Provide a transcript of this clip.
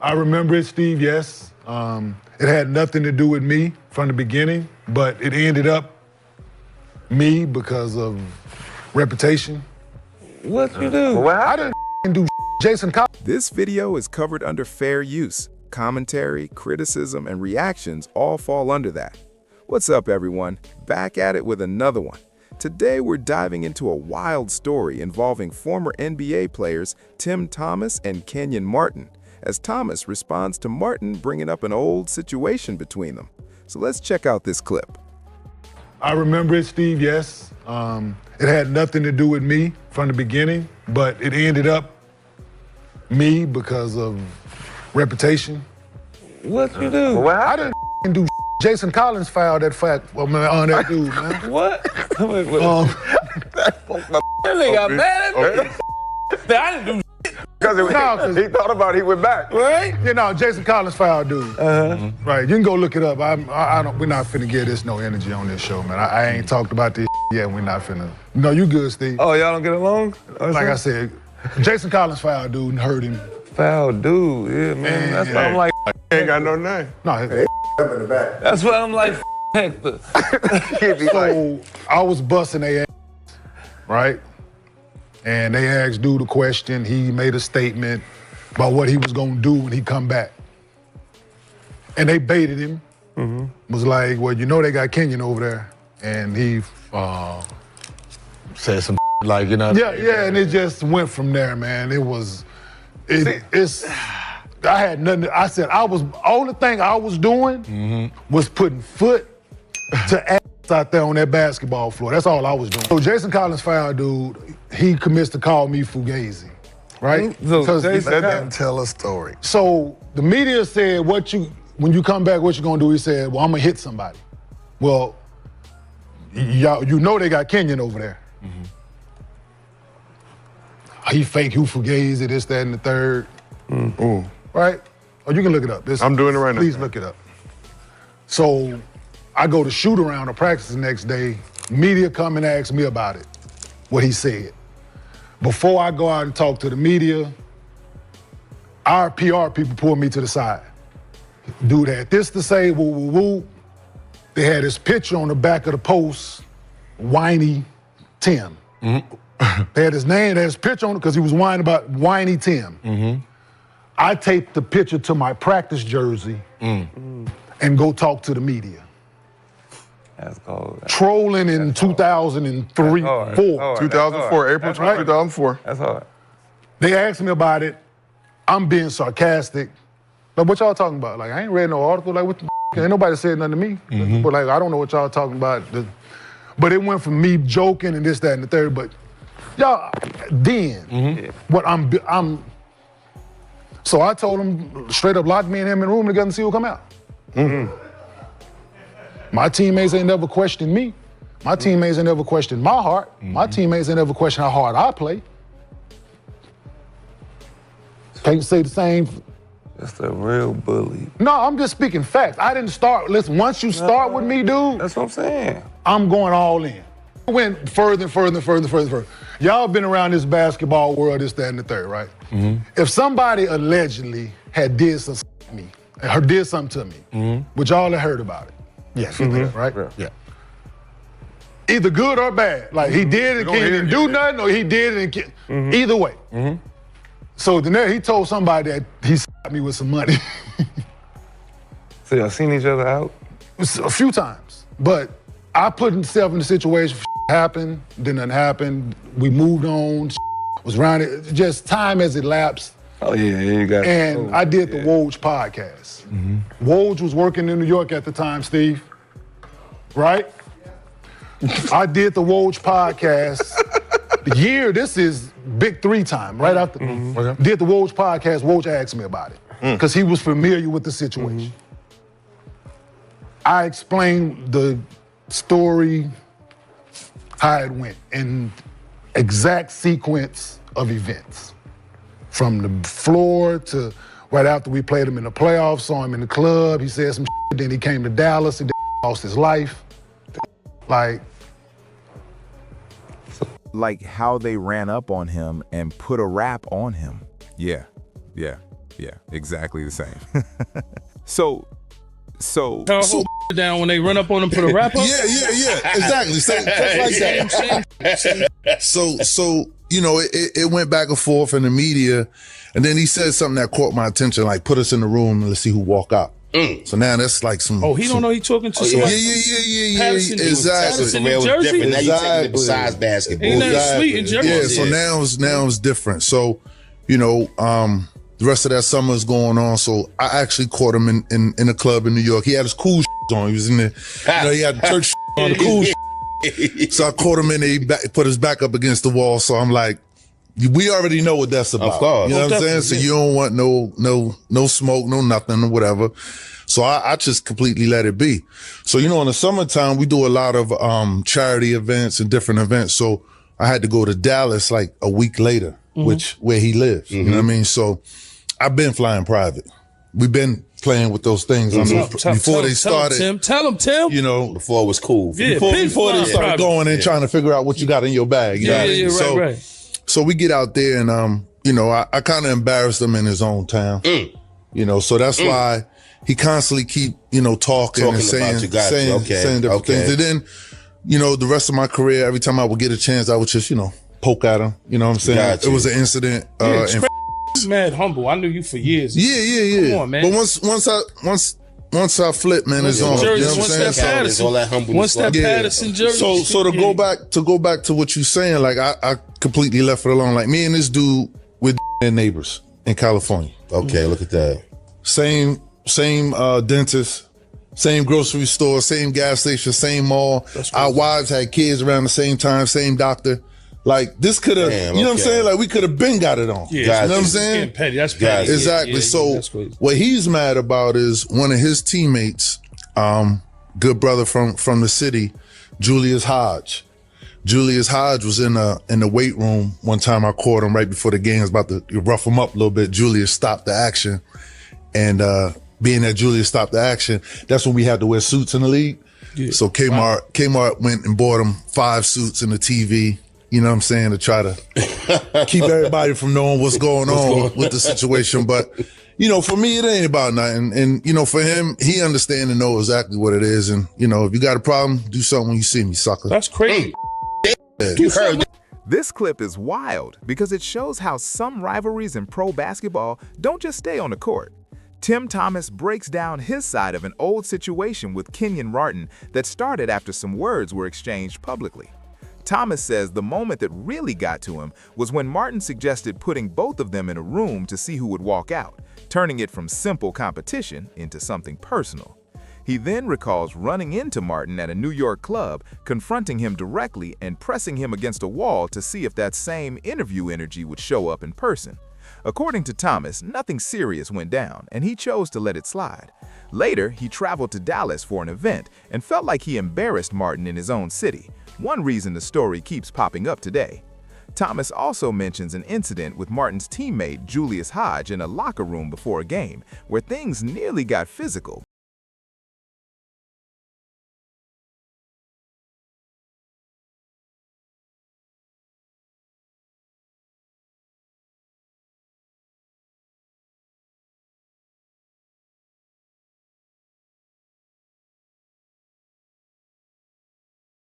I remember it, Steve, yes. It had nothing to do with me from the beginning, but it ended up me because of reputation. What you do? What I happened? didn't do Jason Collins. This video is covered under fair use. Commentary, criticism, and reactions all fall under that. What's up, everyone? Back at it with another one. Today, we're diving into a wild story involving former NBA players Tim Thomas and Kenyon Martin, as Thomas responds to Martin bringing up an old situation between them. So let's check out this clip. I remember it, Steve, yes. It had nothing to do with me from the beginning, but it ended up me because of reputation. What you do? What I happened? didn't do Jason Collins fouled that on that dude, man. What? Wait. That Nigga got mad at me. I didn't do Because he thought about it, he went back. right? You know, Jason Collins fouled dude. Right, you can go look it up. We're not finna give this no energy on this show, man. I ain't talked about this yet. We're not finna. No, you good, Steve. Oh, y'all don't get along? Like I said, Jason Collins fouled dude and hurt him. Foul dude, yeah, man. That's why I'm like, Ain't got no name. No, Up in the back. that's why I'm like, Hector. He'd be like, so I was busting their ass, right? And they asked dude a question. He made a statement about what he was gonna do when he come back. And they baited him. Was like, well, you know they got Kenyon over there. And he Said some like, you know. yeah, and it just went from there, man. I had nothing. I said only thing I was doing was putting foot to ass out there on that basketball floor. That's all I was doing. So Jason Collins fouled dude. He commits to call me Fugazi, right? So Because Jason he- Collins- Tell a story. So the media said, when you come back, what you gonna do? He said, well, I'm gonna hit somebody. Well, you know they got Kenyon over there. He fake Hugh Fugazi, this, that, and the third. Right? Oh, you can look it up. I'm doing it right now. Please look it up. So I go to shoot around or practice the next day. Media come and ask me about it, what he said. Before I go out and talk to the media, our PR people pulled me to the side. Dude had this to say, woo, woo, woo. They had his picture on the back of the post, Whiny Tim. They had his name, they had his picture on it because he was whining about Whiny Tim. I taped the picture to my practice jersey and go talk to the media. That's cold. Trolling in 2003, hard. 4. Hard. 2004, April That's right. 2004. That's hard. They asked me about it. I'm being sarcastic. Like, what y'all talking about? Like, I ain't read no article. Like, what the ain't nobody said nothing to me. But like, I don't know what y'all talking about. But it went from me joking and this, that, and the third. But y'all, then, what I'm. So I told him straight up, lock me and him in a room together and see who'll come out. My teammates ain't never questioned me. My teammates ain't never questioned my heart. My teammates ain't never questioned how hard I play. Can't say the same. That's a real bully. No, I'm just speaking facts. I didn't start. Listen, once you start with me, dude, That's what I'm saying. I'm going all in. It went further and further and further and further and further. Y'all been around this basketball world, this, that, and the third, right? If somebody allegedly had did something to me, or did something to me, which y'all have heard about it. Yes, you did, right? Yeah. Either good or bad. Like he did it and didn't do nothing, or he did it and either way. So then he told somebody that he slapped me with some money. So y'all seen each other out? A few times. But I put myself in the situation, happened, then nothing happened. We moved on, was around it. Just time as it elapsed. Oh yeah, you got. And I did the Woj podcast. Woj was working in New York at the time, Steve. Right? I did the Woj podcast. This is Big 3 time, right after. Did the Woj podcast, Woj asked me about it. Because he was familiar with the situation. I explained the story, how it went, in exact sequence of events. From the floor to right after we played him in the playoffs, saw him in the club, he said some shit, then he came to Dallas and lost his life. Like how they ran up on him and put a rap on him. Yeah. Yeah, exactly the same. So Her whole down when they run up on him for the wrap up. Yeah. Exactly. Just like that. So you know, it went back and forth in the media, and then he said something that caught my attention, like put us in the room and let's see who walk out. So now that's like some. Oh, he don't know he talking to somebody. Yeah. Patterson, Exactly. Patterson in Real Jersey. different. Now you taking it Exactly. besides basketball. Ain't that sweet in Jersey? Yeah. So now it's different. So, you know, the rest of that summer is going on. So I actually caught him in a club in New York. He had his cool on. He was in there. You know, he had the church on the cool. So I caught him in there. He put his back up against the wall. So I'm like, we already know what that's about. Of course. You know what I'm saying? So you don't want no smoke, no nothing or whatever. So I just completely let it be. So, you know, in the summertime, we do a lot of charity events and different events. So I had to go to Dallas like a week later, where he lives. You know what I mean? So I've been flying private. We've been playing with those things. I mean, before they started. Tell him, Tim. You know, Before it was cool. Yeah, before big they flying started private. going and trying to figure out what you got in your bag. You know what I mean? So, right. So we get out there and, you know, I kind of embarrassed him in his own town. You know, so that's why he constantly keep, you know, talking and Talking saying, about you, got you. Okay, saying different okay. things. And then, you know, the rest of my career, every time I would get a chance, I would just, you know, poke at him. You know what I'm saying? Got you. It was an incident. Yeah, in he's mad humble. I knew you for years. Yeah. Come on, man. But once I flip, man, it's on. Jersey, You know what I'm once saying? that Patterson, all that humbleness once that stuff. Yeah. Patterson jersey. So to go back to what you're saying, like I completely left it alone. Like me and this dude, we're neighbors in California. Okay, look at that. Same dentist, same grocery store, same gas station, same mall. Our wives had kids around the same time, same doctor. Like this could have, you know what I'm saying? Like we could have been got it on. Yeah, you know what I'm Gotcha. saying? Getting petty. That's petty. Exactly. Yeah, So that's crazy. what he's mad about is one of his teammates, good brother from the city, Julius Hodge. Julius Hodge was in the weight room one time. I caught him right before the game. I was about to rough him up a little bit. Julius stopped the action, and being that Julius stopped the action, that's when we had to wear suits in the league. Yeah. So Kmart went and bought him 5 suits and a TV. You know what I'm saying, to try to keep everybody from knowing what's going on with the situation. But, you know, for me, it ain't about nothing. And, you know, for him, he understand and know exactly what it is. And, you know, if you got a problem, do something when you see me, sucker. That's crazy. You heard This clip is wild because it shows how some rivalries in pro basketball don't just stay on the court. Tim Thomas breaks down his side of an old situation with Kenyon Martin that started after some words were exchanged publicly. Thomas says the moment that really got to him was when Martin suggested putting both of them in a room to see who would walk out, turning it from simple competition into something personal. He then recalls running into Martin at a New York club, confronting him directly and pressing him against a wall to see if that same interview energy would show up in person. According to Thomas, nothing serious went down, and he chose to let it slide. Later, he traveled to Dallas for an event and felt like he embarrassed Martin in his own city, one reason the story keeps popping up today. Thomas also mentions an incident with Martin's teammate Julius Hodge in a locker room before a game, where things nearly got physical